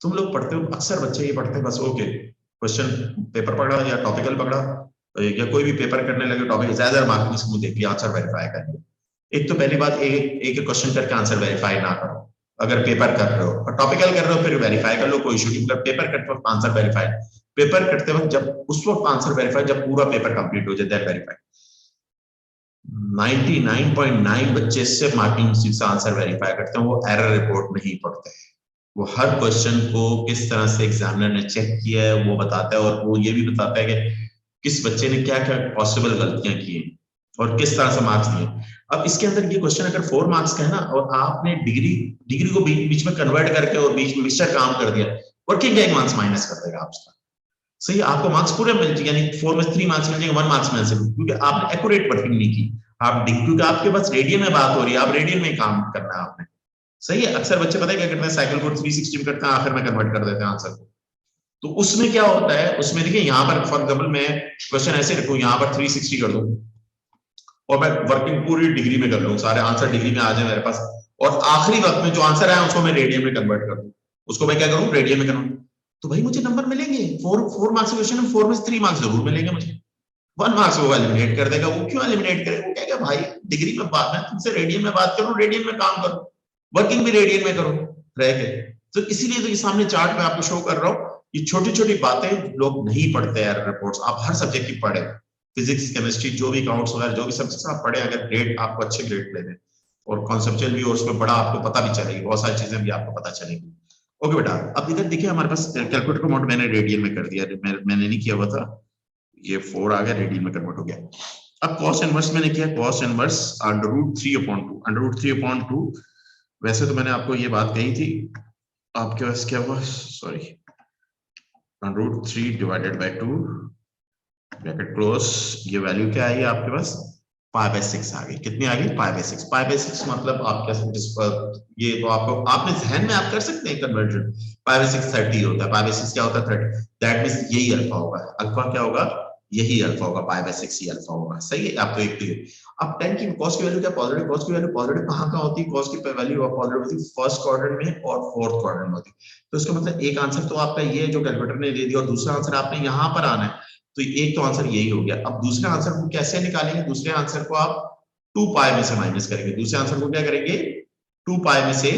तुम लोग पढ़ते हो, अक्सर बच्चे ये पढ़ते हैं बस, ओके क्वेश्चन पेपर पकड़ा या टॉपिकल पकड़ा या कोई भी पेपर करने लगे टॉपिक, ज्यादा मार्किंग से मुझे देखिए आंसर वेरीफाई करिए, एक तो पहली बात एक क्वेश्चन करके आंसर वेरीफाई ना करो, अगर पेपर कर रहे हो और टॉपिकल कर रहे हो फिर वेरीफाई कर लो, कोई इशू नहीं, मतलब पेपर करते वक्त आंसर वेरीफाई, पेपर करते वक्त जब उस वक्त आंसर वेरीफाई जब पूरा पेपर कंप्लीट हो जाए दैट वेरीफाई, 99.9 बच्चे से मार्किंग से आंसर वेरीफाई करते हैं, वो एरर रिपोर्ट नहीं पढ़ते हैं, वो हर क्वेश्चन को किस तरह से एग्जामिनर ने चेक किया है वो बताता है, और वो ये भी बताता है कि किस बच्चे ने क्या क्या पॉसिबल गलतियां की हैं और किस तरह से मार्क्स दिए। अब इसके अंदर ये क्वेश्चन अगर 4 मार्क्स का है ना, और आपने डिग्री को बीच में कन्वर्ट करके और बीच में मिक्सचर काम कर दिया, वर्किंग का 1 मार्क्स माइनस कर देगा आपका, सही, आपको मार्क्स पूरे मिल जाएंगे, यानी 4 में 3 मार्क्स मिल जाएंगे, 1 मार्क्स में से, क्योंकि आपने एक्यूरेट वर्किंग नहीं की, आप क्योंकि आपके पास रेडियन में बात हो रही है, आप रेडियन में काम करना है आपने, सही है। अक्सर बच्चे पता है क्या करते हैं, साइकिल को 360 में करते हैं, आखिर में कन्वर्ट कर देते हैं आंसर को, तो उसमें क्या होता है, उसमें देखिए यहाँ पर फॉर एग्जाम्पल मैं क्वेश्चन ऐसे रखूं, यहाँ पर 360 कर दूं और मैं वर्किंग पूरी डिग्री में कर लूं, सारे आंसर डिग्री में आ जाए मेरे पास, और आखिरी वक्त में जो आंसर आया उसको मैं रेडियन में कन्वर्ट कर दूं, उसको मैं क्या करूं, रेडियन में करूं, तो भाई मुझे नंबर मिलेंगे। 4 मार्क्स क्वेश्चन में 4 में से 3 मार्क्स जरूर मिलेंगे मुझे। 1 मार्क्स वो एलिमिनेट कर देगा। वो क्यों एलिमिनेट करेगा, वो कहेगा भाई डिग्री में बात, मैं तुमसे रेडियन में बात करूं, रेडियन में काम करूं, वर्किंग भी रेडियन में करूं रह के। तो इसीलिए तो ये सामने चार्ट में आपको शो कर रहा हूं, ये छोटी छोटी बातें लोग नहीं पढ़ते यार। रिपोर्ट्स आप हर सब्जेक्ट की पढ़े, फिजिक्स केमिस्ट्री जो भी अकाउंट्स वगैरह जो भी सब्जेक्ट्स आप पढ़े, अगर ग्रेड आपको अच्छे ग्रेड लेने और कॉन्सेप्चुअल भी, और उसमें बड़ा आपको पता भी चलेगी, बहुत सारी चीजें भी आपको पता चलेगी। ओके बेटा, अब इधर देखिए हमारे पास कैलकुलेटर का मोड मैंने रेडियन में कर दिया, मैंने नहीं किया हुआ था, ये 4 आ गया, रेडियन में कन्वर्ट हो गया। अब कॉस इनवर्स मैंने किया, कॉस इनवर्स √3/2, √3/2। वैसे तो मैंने आपको ये बात कही थी, आपके पास क्या हुआ, sorry, √3 divided by 2 bracket close, ये वैल्यू क्या आई आपके पास, π/6 आ गई। कितनी आ गई, π/6। π/6 मतलब आपका ये तो आपको आपने जहन में आप कर सकते हैं कन्वर्जन। π/6 30 होता है, π/6 क्या होता है 30, दैट मींस यही अल्फा होगा। अल्फा क्या होगा, यही अल्फा होगा, π/6 ही अल्फा होगा। सही है, आपको एक क्लियर। अब tan की cos की वैल्यू क्या, पॉजिटिव। cos की वैल्यू पॉजिटिव कहां कहां होती है, cos की वैल्यू पॉजिटिव होती है फर्स्ट क्वाड्रेंट में और फोर्थ क्वाड्रेंट में होती है। तो इसका मतलब एक आंसर तो आपका ये जो कैलकुलेटर ने दे दिया, और दूसरा आंसर आपने यहां पर आना है, तो एक तो आंसर यही हो गया। अब दूसरे आंसर को कैसे निकालेंगे, दूसरे आंसर को आप 2π में से माइनस करेंगे। दूसरे आंसर को क्या करेंगे, 2π में से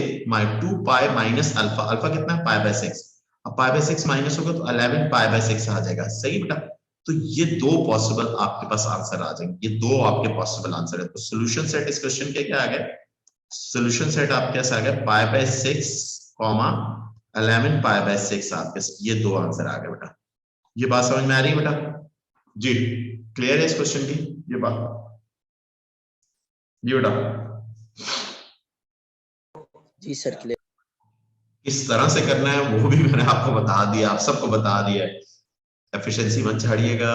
2π माइनस अल्फा, अल्फा कितना है π/6। अब π/6 माइनस होगा तो 11 π/6 आ जाएगा। सही बेटा, तो ये दो पॉसिबल आपके पास आंसर आ जाएंगे, ये दो आपके पॉसिबल आंसर है। तो सॉल्यूशन सेट इस क्वेश्चन के क्या आ गया, सॉल्यूशन सेट आपके पास आ गया π/6, 11 π/6 आपके, ये दो आंसर आ गए बेटा। ये बात समझ में आ रही है बेटा जी, क्लियर है इस क्वेश्चन की ये बात जी बेटा? जी सर क्लियर। किस तरह से करना है वो भी मैंने आपको बता दिया, आप सबको बता दिया है। एफिशिएंसी मत झाड़िएगा,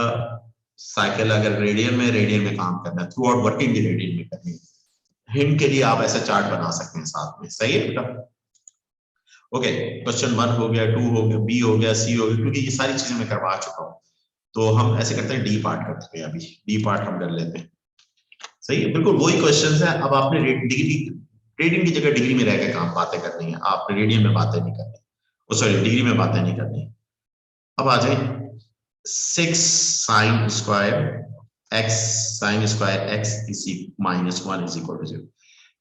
साइकिल अगर रेडियन में काम करना है, थ्रू आउट वर्किंग भी रेडियन में करनी है। हिंट के लिए आप ऐसा चार्ट बना सकते हैं साथ में। सही है बेटा? ओके, क्वेश्चन 1 हो गया, 2 हो गया, बी हो गया, सी हो गया, क्योंकि ये सारी चीजें मैं करवा चुका हूँ। तो हम ऐसे करते हैं, डी पार्ट करते हैं, अभी डी पार्ट हम कर लेते हैं। सही है, बिल्कुल वही क्वेश्चन है। अब आपने रेडियन की जगह डिग्री में रहकर काम बातें करनी है, आपने रेडियन में बातें नहीं करनी, सॉरी डिग्री में बातें नहीं करनी। अब आ जाए 6 sin square x sin square x इसी -1 इज इक्वल टू 0।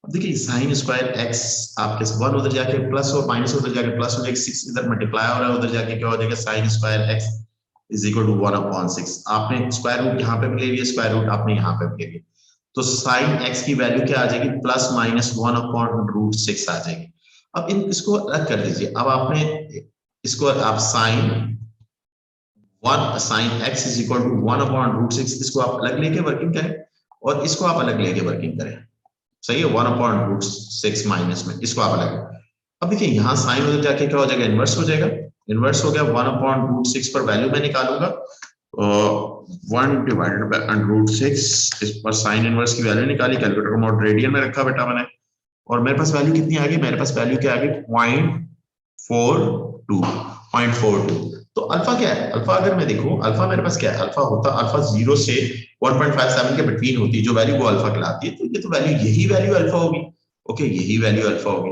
अब देखिए sin स्क्वायर x आपके 1 उधर जाके प्लस और माइनस उधर जाके प्लस हो जाएगा, 6 इधर मल्टीप्लाई हो रहा है, उधर जाके क्या हो जाएगा, sin square x is equal to 1/6। आपने स्क्वायर रूट यहाँ पे भी ले लिया, स्क्वायर रूट आपने यहाँ पे भी ले लिया, तो sin x की वैल्यू क्या आ जाएगी, +-1/√6 आ जाएगी। अब इसको अलग कर दीजिए। अब आपने इसको आप sin x is equal to 1/√6, इसको आप अलग लेके वर्किंग करें और इसको आप अलग लेके वर्किंग करें। सही है, 1/√6 माइनस में इसको आप अलग। अब देखिए यहाँ साइन उधर जाके क्या हो जाएगा, इनवर्स हो जाएगा। इनवर्स हो गया 1/√6 पर वैल्यू मैं निकालूंगा 1 डिवाइडेड बाय √6, इस पर साइन इनवर्स की वैल्यू निकाली, कैलकुलेटर मोड रेडियन में रखा बेटा मैंने, और मेरे पास वैल्यू कितनी आ गई, मेरे पास वैल्यू क्या आ गई 0.42। तो अल्फा क्या है, अल्फा अगर मैं देखूं, अल्फा मेरे पास क्या है, अल्फा होता, अल्फा 0 से 1.57 के बिटवीन होती है जो वैल्यू, वो अल्फा कहलाती है। तो ये तो वैल्यू, यही वैल्यू अल्फा होगी। ओके, यही वैल्यू अल्फा होगी।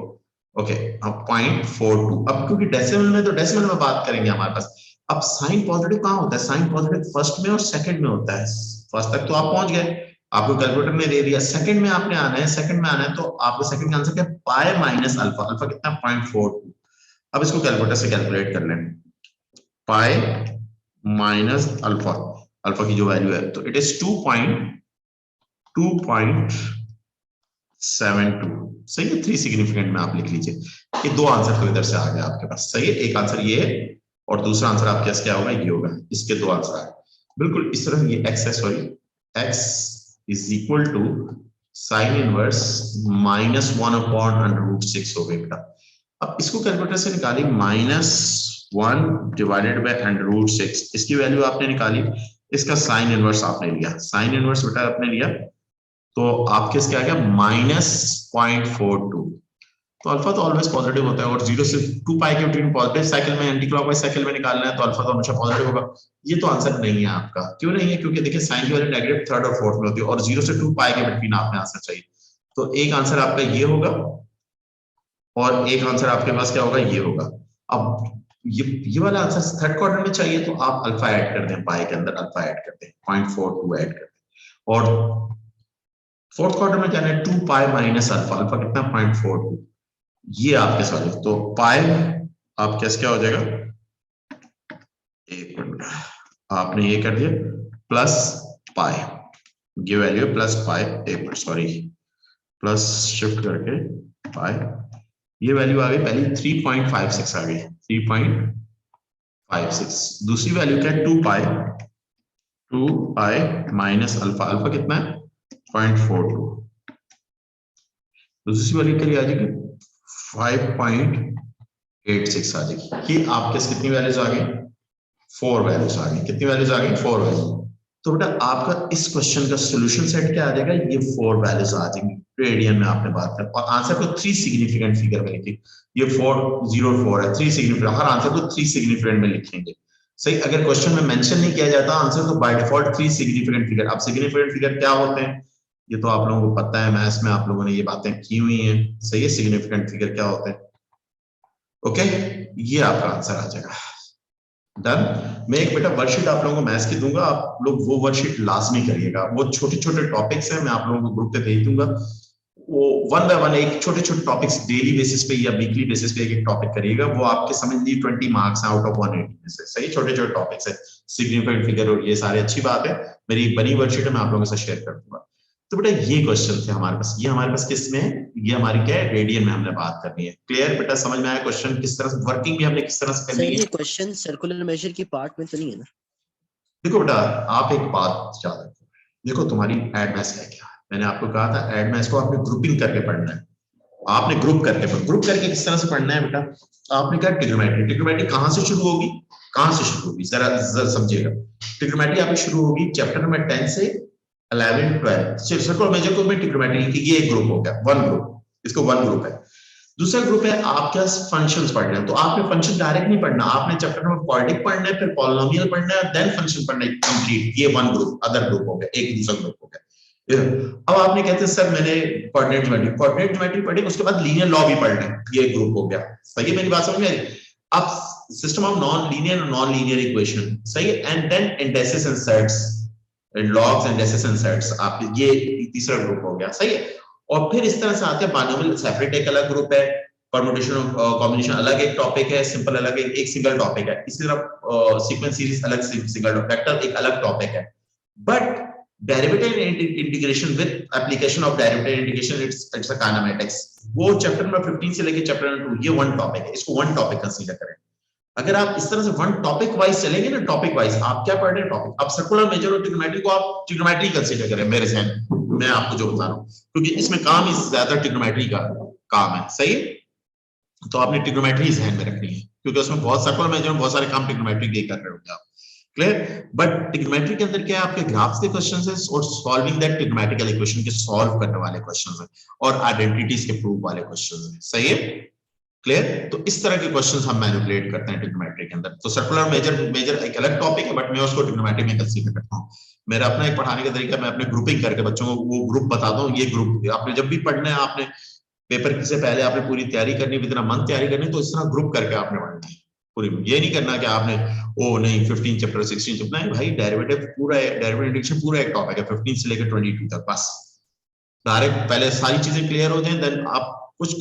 ओके, अब 0.42, अब क्योंकि डेसिमल में, तो डेसिमल में बात करेंगे हमारे पास। अब साइन पॉजिटिव कहां होता है, साइन पॉजिटिव फर्स्ट में और सेकंड में होता है। फर्स्ट तक तो आप पहुंच गए, आपको कैलकुलेटर ने दे दिया। सेकंड में आपने आना है, सेकंड में आना है, तो आपको सेकंड का आंसर क्या है, पाई माइनस अल्फा। अल्फा कितना, 0.42। अब इसको कैलकुलेटर से कैलकुलेट कर लें, पाई माइनस अल्फा, अल्फा की जो वैल्यू है, तो इट इज 2.72। सही है, 3 सिग्निफिकेंट में आप लिख लीजिए। ये दो आंसर तो इधर से आ गया आपके पास। सही है, एक आंसर ये है और दूसरा आंसर आपके पास क्या होगा, ये होगा। इसके दो आंसर आए बिल्कुल इस तरह। ये x है, sorry, x is equal to sine inverse -1/√6 हो गया बेटा। अब इसको कैलकुलेटर से निकाली, -1 डिवाइडेड बाय √6, इसकी वैल्यू आपने निकाली, इसका साइन इनवर्स आपने लिया, साइन इनवर्स बेटा आपने लिया, तो आपके इसके आ गया -0.42। तो अल्फा तो ऑलवेज पॉजिटिव होता है, और 0 से 2 पाई के बिटवीन पॉजिटिव साइकिल में एंटी क्लॉकवाइज साइकिल में निकालना है तो अल्फा तो हमेशा पॉजिटिव होगा। ये तो आंसर नहीं है आपका। क्यों नहीं है? क्योंकि देखिए साइन की वैल्यू नेगेटिव थर्ड और फोर्थ में होती है, और 0 से 2 पाई के बिटवीन आपने आंसर चाहिए। तो एक आंसर आपका ये होगा और एक आंसर आपके पास क्या होगा, ये होगा। अब ये वाला आंसर थर्ड क्वाड्रेंट में चाहिए तो आप अल्फा ऐड कर दें, पाई के अंदर अल्फा ऐड कर दें, 0.42 ऐड कर दें। और फोर्थ क्वाड्रेंट में क्या है, 2 पाई माइनस अल्फा, अल्फा कितना 0.42, ये आपके सॉल्व। तो पाई आप कैसे क्या हो जाएगा, एक मिनट, आपने ये कर दिया प्लस पाई, ये वैल्यू प्लस पाई, एक मिनट सॉरी, प्लस शिफ्ट करके पाई, ये वैल्यू आ गई पहली 3.56 आ गई, 3.56। दूसरी वैल्यू क्या है, 2 पाई माइनस अल्फा, अल्फा कितना है 0.42। दूसरी वैल्यू क्या आ जाएगी 5.86 आ जाएगी। ये आपके कितनी वैल्यूज आ गई, 4 वैल्यूज आ गई। कितनी वैल्यूज आ गई, 4 वैल्यूज। तो बेटा आपका इस क्वेश्चन का सॉल्यूशन सेट क्या आ जाएगा, ये 4 वैल्यूज आ जाएंगी रेडियन में आपने बात कर, और आंसर को 3 सिग्निफिकेंट फिगर में लिखिए। ये 404 है, 3 सिग्निफिकेंट, हर आंसर को 3 सिग्निफिकेंट में लिखेंगे। सही, अगर क्वेश्चन में मेंशन नहीं किया जाता आंसर तो बाय डिफॉल्ट 3 सिग्निफिकेंट फिगर। अब सिग्निफिकेंट फिगर क्या होते हैं ये तो आप लोगों को पता है, मैथ्स में आप लोगों ने ये बातें की हुई हैं। सही है, सिग्निफिकेंट फिगर क्या होते हैं। ओके, ये आपका आंसर आ जाएगा। डन। मैं एक बेटा वर्कशीट आप लोगों को मैथ्स की दूंगा, आप लोग वो वर्कशीट लाजमी करिएगा। वो छोटे छोटे टॉपिक्स हैं, मैं आप लोगों को ग्रुप पे भेज दूंगा। वो वन बाय वन एक छोटे छोटे टॉपिक्स डेली बेसिस पे या वीकली बेसिस पे एक टॉपिक करिएगा। वो आपके समझ लीजिए 20 मार्क्स आउट ऑफ 180 में से। सही, छोटे छोटे टॉपिक्स है, सिग्निफिकेंट फिगर और ये सारे, अच्छी बात है। मेरी एक बनी वर्कशीट है, मैं आप लोगों के साथ शेयर कर दूंगा। तो बेटा ये क्वेश्चन थे हमारे पास, ये हमारे पास किस में है, ये हमारी क्या है, रेडियन में हमने बात करनी है। क्लियर बेटा, समझ में आया क्वेश्चन किस तरह से, वर्किंग भी हमने किस तरह से करनी है। सर ये क्वेश्चन सर्कुलर मेजर की पार्ट में तो नहीं है ना? देखो बेटा आप एक बात याद रखो, देखो तुम्हारी एड मैथ्स है क्या, मैंने आपको कहा था एड मैथ्स को आपने ग्रुपिंग करके पढ़ना है। आपने ग्रुप करके किस तरह से पढ़ना है बेटा, आपने कहा ट्रिग्नोमेट्री, ट्रिग्नोमेट्री कहां से शुरू होगी, कहां से शुरू होगी, जरा समझिएगा। ट्रिग्नोमेट्री आपकी शुरू होगी चैप्टर नंबर 10 से 11 12। सर्कुलर मेजर को मैं ट्रिग्नोमेट्री, ये एक ग्रुप हो गया, वन ग्रुप, इसको वन ग्रुप है। दूसरा ग्रुप है आपके फंक्शंस पढ़ने हैं, तो आपने फंक्शन डायरेक्ट नहीं पढ़ना, आपने चैप्टर नंबर क्वाड्रेटिक पढ़ना है, फिर पॉलिनोमियल पढ़ना है, देन फंक्शन पढ़ना है कंप्लीट। ये वन ग्रुप, अदर ग्रुप हो गया, एक दूसरा ग्रुप हो गया। अब आपने कहते हैं सर मैंने कोऑर्डिनेट ज्योमेट्री पढ़ी, उसके बाद लीनियर लॉ भी पढ़ना है, ये ग्रुप हो गया। सही है, मेरी बात समझ में आ रही? अब system of non linear equation, सही है, and then indexes and sets, logs and indexes and sets, आप ये तीसरा ग्रुप हो गया। सही है, और फिर इस तरह से आते हैं बाइनोमियल सेपरेट, एक अलग ग्रुप है, परम्यूटेशन कॉम्बिनेशन अलग एक टॉपिक है, सिंपल अलग एक सिंगल टॉपिक है। इसी तरह सीक्वेंस सीरीज अलग सिंगल, वेक्टर एक अलग टॉपिक है। But derivative integration with application of derivative integration, it's a kinematics, वो चैप्टर नंबर 15 से लेके चैप्टर नंबर 2, ये वन टॉपिक है, इसको वन टॉपिक कंसीडर करें। अगर आप इस तरह से वन टॉपिक वाइज चलेंगे ना, टॉपिक वाइज आप क्या पढ़ रहे हैं टॉपिक, अब सर्कुलर मेजर और ट्रिग्नोमेट्री को आप ट्रिग्नोमेट्री कंसीडर करें मेरे जहन, मैं आपको जो बता रहा हूं, क्योंकि इसमें काम इस ज्यादा ट्रिग्नोमेट्री का काम है। सही है, तो आपने ट्रिग्नोमेट्री जहन में रखनी है, क्योंकि उसमें बहुत सर्कुलर मेजर में बहुत सारे काम ट्रिग्नोमेट्री के कर रहे होंगे आप। क्लियर? बट ट्रिग्नोमेट्री के अंदर क्या है, आपके ग्राफ्स के क्वेश्चंस है और सॉल्विंग दैट ट्रिग्नोमेट्रिकल इक्वेशन के सॉल्व करने वाले क्वेश्चंस है, और आइडेंटिटीज के प्रूफ वाले क्वेश्चंस है। सही है, क्लियर? तो इस तरह के क्वेश्चंस हम मैनिपुलेट करते हैं ट्रिग्नोमेट्री के अंदर। तो सर्कुलर मेजर एक अलग टॉपिक है, बट मैं उसको ट्रिग्नोमेट्री में कंसीडर करता हूं। मेरा अपना एक पढ़ाने का तरीका, मैं अपने ग्रुपिंग करके बच्चों को वो ग्रुप बताता हूं। ये ग्रुप आपने जब भी पढ़ना है, आपने पेपर से पहले आपने पूरी तैयारी करनी, विद मंथ तैयारी करनी, तो इस तरह ग्रुप करके आपने पढ़ना है पूरी। ये नहीं करना कि आपने ओ नहीं 15 चैप्टर 16 चैप्टर, नहीं भाई, डेरिवेटिव पूरा है, डेरिवेटिव इंटीग्रेशन पूरा एक टॉपिक है 15 से लेकर 22 तक। बस डायरेक्ट पहले सारी चीजें क्लियर हो जाएं, देन आप कुछ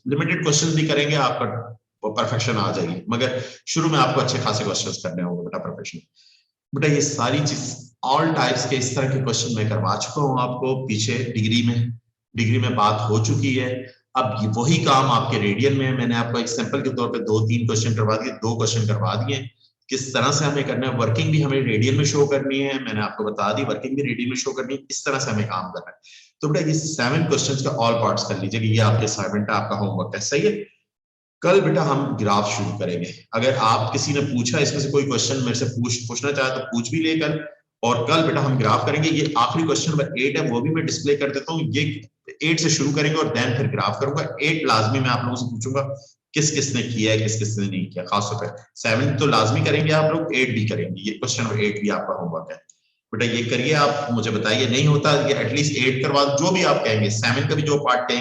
लिमिटेड क्वेश्चंस भी करेंगे, आपका परफेक्शन आ जाएगी। मगर शुरू में आपको अच्छे खासे क्वेश्चंस करने होंगे बेटा परफेक्शन। बेटा ये सारी चीज ऑल टाइप्स के इस तरह के क्वेश्चन मैं करवा चुका हूं आपको पीछे डिग्री में बात हो चुकी है। अब ये वही काम आपके रेडियन में, मैंने आपको एक सैंपल के तौर पे 2-3 क्वेश्चन करवा दिए, 2 क्वेश्चन करवा दिए। किस तरह से हमें करना है, वर्किंग भी हमें रेडियन में शो करनी है, मैंने आपको बता दी, वर्किंग भी रेडियन में शो करनी है, इस तरह से हमें काम करना है। तो बेटा ये 7 क्वेश्चंस का ऑल पार्ट्स कर लीजिए, ये आपके असाइनमेंट है, आपका होमवर्क है। सही है, कल बेटा हम ग्राफ शुरू करेंगे। अगर आप किसी ने पूछा इसमें से कोई क्वेश्चन मेरे से पूछना चाहे तो पूछ भी ले कल, और कल बेटा हम ग्राफ करेंगे। ये आखिरी क्वेश्चन नंबर 8 है, वो भी मैं डिस्प्ले कर देता हूँ। ये 8 से शुरू करेंगे और देन फिर ग्राफ करूंगा। 8 लाजमी मैं आप लोगों से पूछूंगा किस किसने किया है, किस किसने नहीं किया। खासतौर पर 7 तो लाजमी करेंगे आप लोग, 8 भी करेंगे। ये क्वेश्चन नंबर 8 भी आपका होमवर्क है बेटा, ये करिए आप, मुझे बताइए। नहीं होता एटलीस्ट 8 करवा, जो भी आप कहेंगे, 7 का भी जो पार्ट कहेंगे